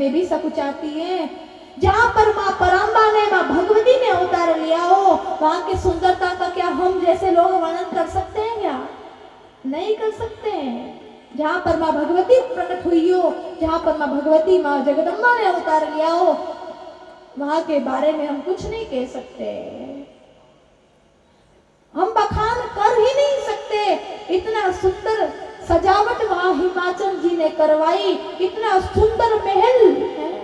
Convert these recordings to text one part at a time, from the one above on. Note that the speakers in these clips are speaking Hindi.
में भी सकुचाती है। जहाँ पर माँ पराम्बा ने, माँ भगवती ने अवतार लिया हो, वहां की सुंदरता का क्या हम जैसे लोग वर्णन कर सकते हैं? क्या नहीं कर सकते हैं। जहाँ पर माँ भगवती प्रकट हुई हो, जहाँ पर माँ भगवती, माँ जगदम्बा ने अवतार लिया हो, वहां के बारे में हम कुछ नहीं कह सकते, हम बखान कर ही नहीं सकते। इतना सुंदर सजावट वहां हिमाचल जी ने करवाई, इतना सुंदर महल,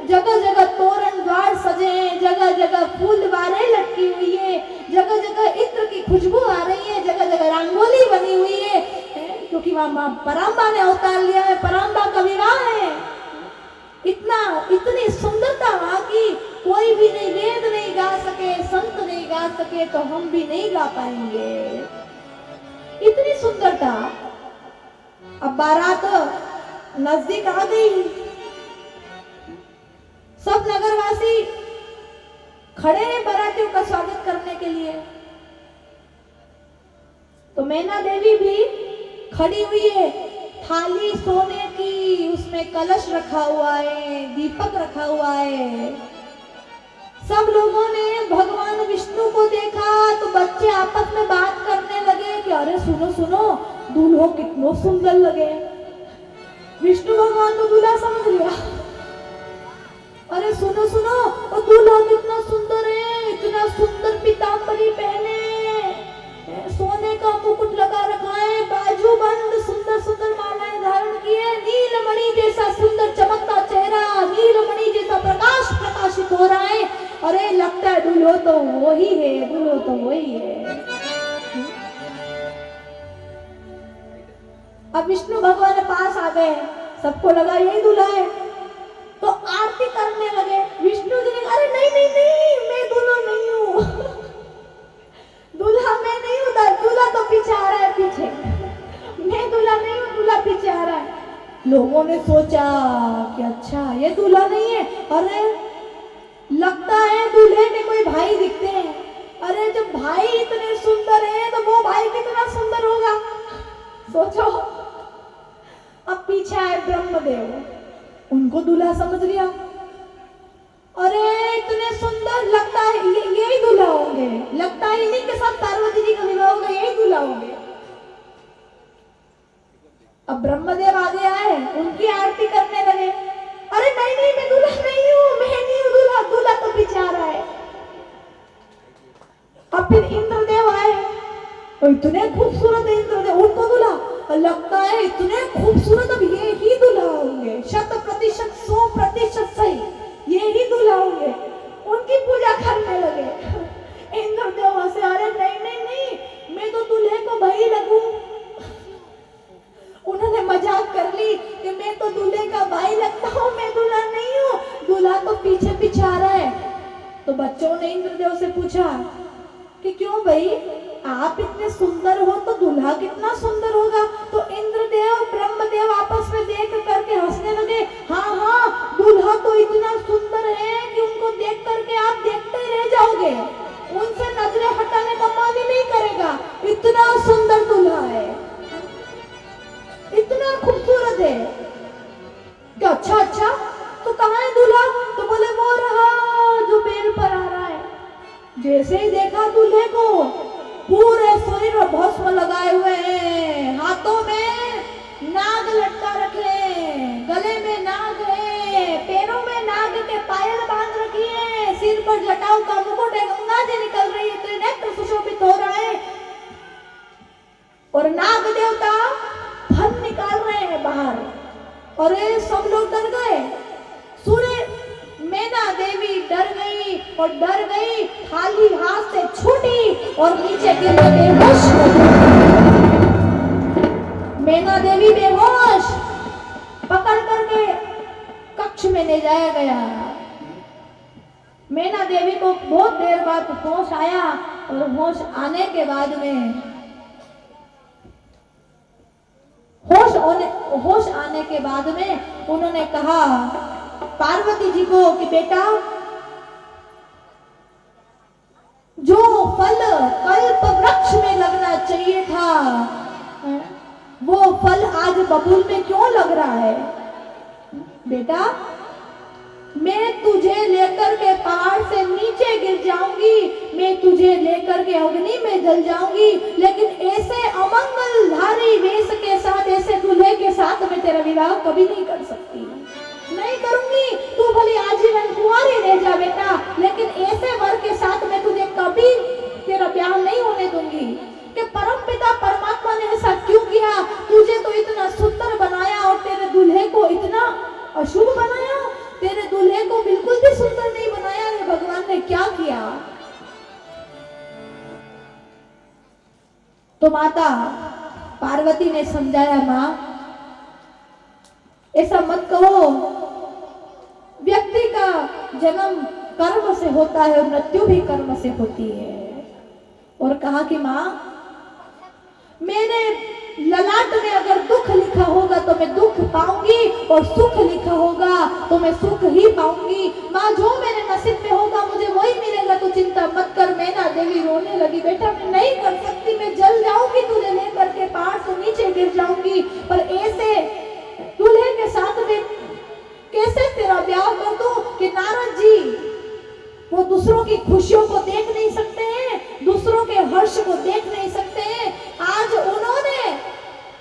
जगह जगह तोरण द्वार सजे हैं, जगह जगह फूलवारें लटकी हुई है, जगह जगह इत्र की खुशबू आ रही है, जगह जगह रंगोली बनी हुई है, क्योंकि वहां मां पराम्बा ने अवतार लिया है, पराम्बा का विवाह है। इतनी सुंदरता वहां की कोई भी नहीं, वेद नहीं गा सके, संत नहीं गा सके, तो हम भी नहीं गा पाएंगे, इतनी सुंदरता। अब बारात नजदीक आ गई, सब नगरवासी खड़े हैं बारातियों का स्वागत करने के लिए। तो मैना देवी भी खड़ी हुई है, थाली सोने की, उसमें कलश रखा हुआ है, दीपक रखा हुआ है। सब लोगों ने भगवान विष्णु को देखा तो बच्चे आपस में बात करने लगे कि अरे सुनो सुनो, दूल्हो कितना सुंदर लगे। विष्णु भगवान को दूल्हा समझ लिया। अरे सुनो सुनो, वो दूल्हा कितना सुंदर है, इतना सुंदर पीतांबरी पहने, सोने का मुकुट लगा रखा है, बाजू बंद, सुंदर सुंदर मालाएं धारण किए, नीलमणि जैसा सुंदर चमकता चेहरा, नीलमणि जैसा प्रकाश प्रकाशित हो रहा है। अरे लगता है दूल्हो तो वही है, दूल्हो तो वही है। अब विष्णु भगवान पास आ गए, सबको लगा यही दूल्हा है, तो आरती करने लगे। विष्णु जी ने कहा अरे नहीं नहीं नहीं, मैं दूल्हा नहीं हूँ, दूल्हा मैं नहीं हूँ, दूल्हा तो पीछे आ रहा है, पीछे मैं दूल्हा नहीं हूँ, दूल्हा पीछे आ रहा है। लोगों ने सोचा कि अच्छा ये दूल्हा नहीं है, अरे लगता है दूल्हे के कोई भाई दिखते हैं। अरे जब भाई इतने सुंदर हैं तो वो भाई कितना सुंदर होगा, सोचो। अब पीछे आए ब्रह्मदेव, उनको दूल्हा समझ लिया। अरे इतने सुंदर, लगता है यही दूल्हा होंगे, लगता है इन्हीं के साथ पार्वती जी का विवाह होगा, यही दूल्हा होंगे। अब ब्रह्मदेव आगे आए, उनकी आरती करने लगे। अरे नहीं नहीं, मैं दूल्हा नहीं हूँ, मैं नहीं हूँ दूल्हा, दूल्हा तो पीछे आ रहा है। अब फिर इंद्रदेव आए, तो इतने खूबसूरत है इंद्रदेव, उनको दूल्हा लगता है इतने खूबसूरत, अब ये ही दूल्हा होंगे, 100%, 100% सही, ये ही दूल्हा होंगे। उनकी पूजा करने लगे। इंद्रदेव से अरे नहीं नहीं नहीं, मैं तो दूल्हे को भाई लगूं। उन्होंने मजाक कर ली कि मैं तो दूल्हे का भाई लगता हूँ, मैं दूल्हा नहीं हूँ, दूल्हा तो पीछे पीछे आ रहा है। तो बच्चों ने इंद्रदेव से पूछा कि क्यों भाई, आप इतने सुंदर हो तो दूल्हा कितना सुंदर होगा। तो इंद्रदेव ब्रह्मदेव आपस में देख करके हंसने लगे। हाँ हाँ, दूल्हा तो इतना सुंदर है कि उनको देख करके आप देखते ही रह जाओगे, उनसे नजरें हटाने का मन ही नहीं करेगा, इतना सुंदर दूल्हा है, इतना खूबसूरत है। क्या अच्छा अच्छा, तो कहाँ है दूल्हा? तो बोले वो रहा जो बेल पर आ रहा है। जैसे ही देखा दूल्हे को, पूरे शरीर में भस्म लगाए हुए हैं, हाथों में नाग लटका रखे, गले में नाग है, पैरों में नाग के पायल बांध रखी है, सिर पर जटाऊ का मुकुट है, गंगा जी निकल रही है, त्रिनेत्र सुशोभित हो रहा है, और नाग देवता फन निकाल रहे हैं बाहर। और सब लोग डर गए, सूर्य मैना देवी डर गई, और डर गई, थाली हाथ से छूटी और नीचे गिर के बेहोश हो गई। मैना देवी बेहोश, पकड़ करके कक्ष में ले जाया गया। मैना देवी को बहुत देर बाद होश आया, और होश आने के बाद में होश आने के बाद में उन्होंने कहा पार्वती जी को कि बेटा, जो फल कल्प वृक्ष में लगना चाहिए था, वो फल आज बबूल में क्यों लग रहा है? बेटा पहाड़ से नीचे गिर जाऊंगी, मैं तुझे लेकर के अग्नि में जल जाऊंगी, लेकिन ऐसे अमंगलधारी वेश के साथ, ऐसे दूल्हे के साथ मैं तेरा विवाह कभी नहीं कर सकती, नहीं करूंगी। तू भले आजीवन कुंवारी रह जा बेटा, लेकिन ऐसे वर के साथ मैं तुझे कभी तेरा ब्याह नहीं होने दूंगी। कि परमपिता परमात्मा ने ऐसा क्यों किया? तुझे तो इतना सुंदर बनाया और तेरे दूल्हे को इतना अशुभ बनाया, तेरे दूल्हे को बिल्कुल भी सुंदर नहीं बनाया। ये भगवान ने क्या किया? तो माता पार्वती ने समझाया, मां ऐसा मत कहो, व्यक्ति का जन्म कर्म से होता है और मृत्यु भी कर्म से होती है। और कहा कि मां, मेरे ललाट में अगर दुख लिखा होगा तो मैं दुख पाऊंगी, और सुख लिखा होगा तो मैं सुख ही पाऊंगी। मां, जो मेरे नसीब में होगा मुझे वही मिलेगा, तो चिंता मत कर। मैना देवी रोने लगी, बेटा मैं नहीं कर सकती, मैं जल जाऊंगी तुझे लेकर के, पहाड़ से नीचे गिर जाऊंगी, पर ऐसे दूल्हे के साथ में कैसे तेरा ब्याह कर दूं? कि नारद जी वो दूसरों की खुशियों को देख नहीं सकते हैं, दूसरों के हर्ष को देख नहीं सकते हैं। आज उन्होंने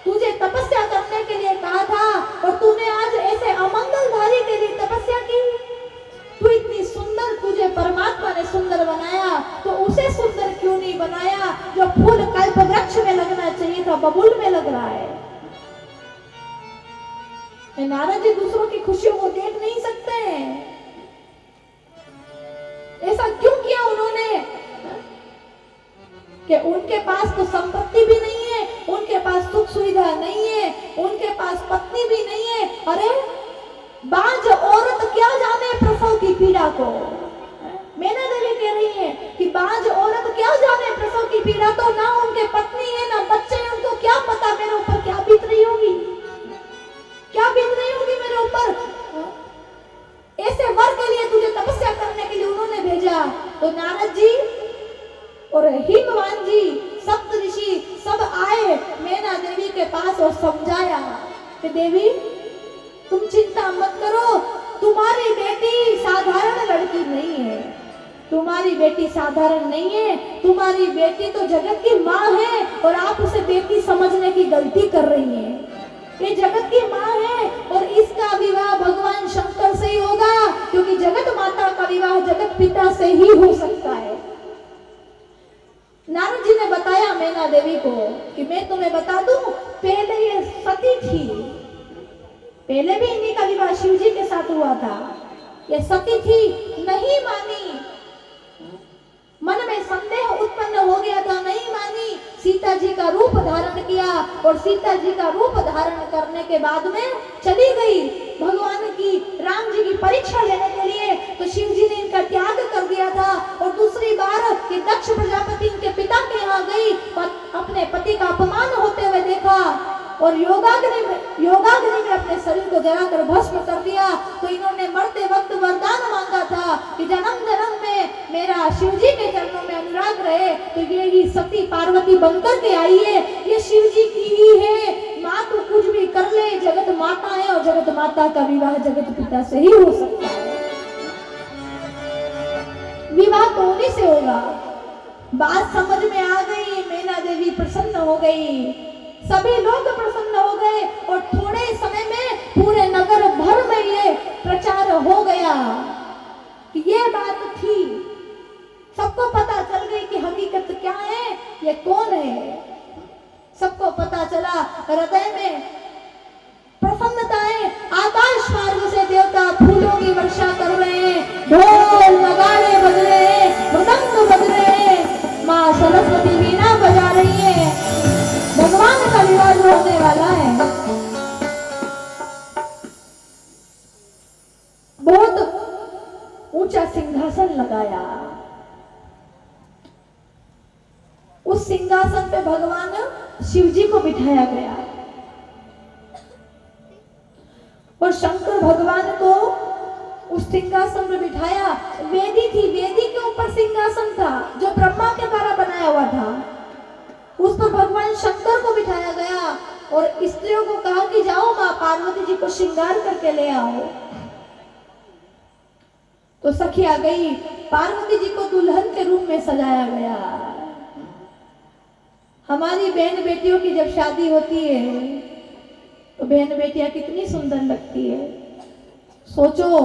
तुझे तपस्या करने के लिए कहा था और तूने आज ऐसे अमंगलधारी के लिए तपस्या की। तू इतनी सुंदर, तुझे परमात्मा ने सुंदर बनाया, तो उसे सुंदर क्यों नहीं बनाया? जो फूल कल्प वृक्ष में लगना चाहिए था बबूल में लग रहा है। नारद जी दूसरों की खुशियों को देख नहीं सकते हैं। ऐसा क्यों किया उन्होंने? कि उनके पास तो संपत्ति भी नहीं है, उनके पास सुख सुविधा नहीं है, उनके पास पत्नी भी नहीं है। अरे बाज औरत क्या जाने प्रसव की पीड़ा को। मैना देवी कह रही है कि बाज औरत क्या जाने प्रसव की पीड़ा, तो ना उनके पत्नी है ना बच्चे हैं, उनको क्या पता मेरे ऊपर क्या बीत रही होगी, क्या बीत रही होगी मेरे ऊपर। ऐसे वर के लिए तुझे तपस्या करने के लिए उन्होंने भेजा। तो नारद जी और हिमवान जी, सप्त ऋषि सब आए मैना देवी के पास और समझाया कि देवी तुम चिंता मत करो, तुम्हारी बेटी साधारण लड़की नहीं है, तुम्हारी बेटी साधारण नहीं है, तुम्हारी बेटी तो जगत की माँ है, और आप उसे बेटी समझने की गलती कर रही हैं। ये जगत की माँ है और इसका विवाह भगवान शंकर से ही होगा, क्योंकि जगत माता का विवाह जगत पिता से ही हो सकता है। नारद जी ने बताया मैना देवी को कि मैं तुम्हें बता दूं, पहले ये सती थी, पहले भी इन्हीं का विवाह शिव जी के साथ हुआ था। ये सती थी, नहीं मानी, मन में संदेह उत्पन्न हो गया था, नहीं मानी। सीता जी का रूप धारण किया और सीता जी का रूप धारण करने के बाद में चली गई भगवान की, राम जी की परीक्षा लेने के लिए। तो शिव जी ने इनका त्याग कर दिया था। और दूसरी बार कि दक्ष प्रजापति इनके पिता के यहाँ गई, अपने पति का अपमान होते हुए देखा और योगाग्नि में अपने शरीर को जलाकर भस्म कर दिया। तो इन्होंने मरते वक्त वरदान मांगा था कि जन्म जन्म में मेरा शिव जी के चरणों में अनुराग रहे। तो ये ही सती पार्वती बनकर के आई है, ये शिव जी की ही है। माँ तो कुछ भी कर ले, जगत माता है और जगत माता का विवाह जगत पिता से ही हो सकता है। विवाह तो उन्हीं से होगा। बात समझ में आ गई, मैना देवी प्रसन्न हो गई, सभी लोग प्रसन्न हो गए और थोड़े समय में पूरे नगर भर में ये प्रचार हो गया कि ये बात थी। सबको पता चल गई कि हकीकत क्या है, ये कौन है, सबको पता चला। हृदय में प्रसन्नताएं, आकाश मार्ग से देवता फूलों की वर्षा कर रहे हैं, ढोल नगाड़े बज रहे हैं, मृदंग बज रहे हैं, माँ सरस्वती वीणा बजा रही है, भगवान का विवाह होने वाला है। बहुत ऊंचा सिंहासन लगाया, उस सिंहासन पे भगवान शिव जी को बिठाया गया और शंकर भगवान को उस सिंहासन में बिठाया। वेदी थी, वेदी के ऊपर सिंहासन था जो ब्रह्मा के द्वारा बनाया हुआ था, उस पर भगवान शंकर को बिठाया गया और स्त्रियों को कहा कि जाओ माँ पार्वती जी को श्रृंगार करके ले आओ। तो सखी आ गई, पार्वती जी को दुल्हन के रूप में सजाया गया। हमारी बहन बेटियों की जब शादी होती है तो बहन बेटियां कितनी सुंदर लगती है। सोचो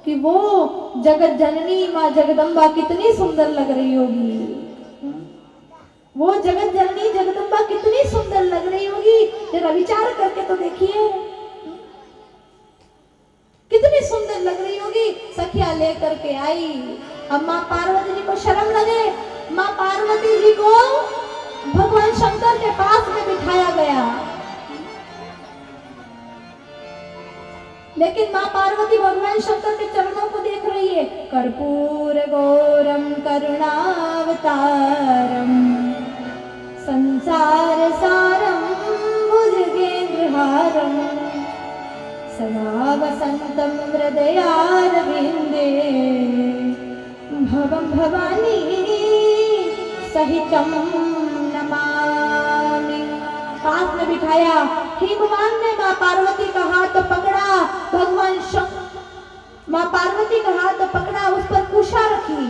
कि वो जगत जननी माँ जगदम्बा कितनी सुंदर लग रही होगी। वो जगत जननी जगदम्बा कितनी सुंदर लग रही होगी, जरा विचार करके तो देखिए, कितनी सुंदर लग रही होगी। सखिया लेकर के आई। अब माँ पार्वती जी को शर्म लगे, माँ पार्वती जी को भगवान शंकर के पास में बिठाया गया। लेकिन माँ पार्वती भगवान शंकर के चरणों को देख रही है। कर्पूर गौरम करुणावतारम संसार सारम भुजगेन्द्रहारम सदा वसंतम हृदयारविंदे भवम भवानी सहितम नमामि। पास में बिठाया। हिमवान ने माँ पार्वती का हाथ पकड़ा, भगवान शंकर माँ पार्वती का हाथ पकड़ा, उस पर कुशा रखी,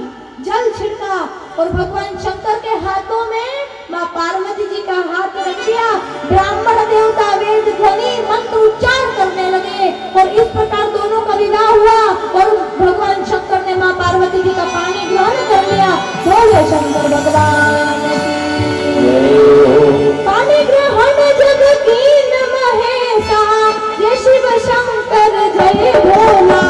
जल छिड़का और भगवान शंकर के हाथों में माँ पार्वती जी का हाथ रख दिया। ब्राह्मण देवता वेद ध्वनि मंत्र उच्चार करने लगे और इस प्रकार दोनों का विवाह हुआ और भगवान शंकर ने माँ पार्वती जी का पानी ग्रहण कर लिया। बोले शंकर भगवान पानी ग्रहण जग कीन महेशा, ये शिव शंकर जय भोला।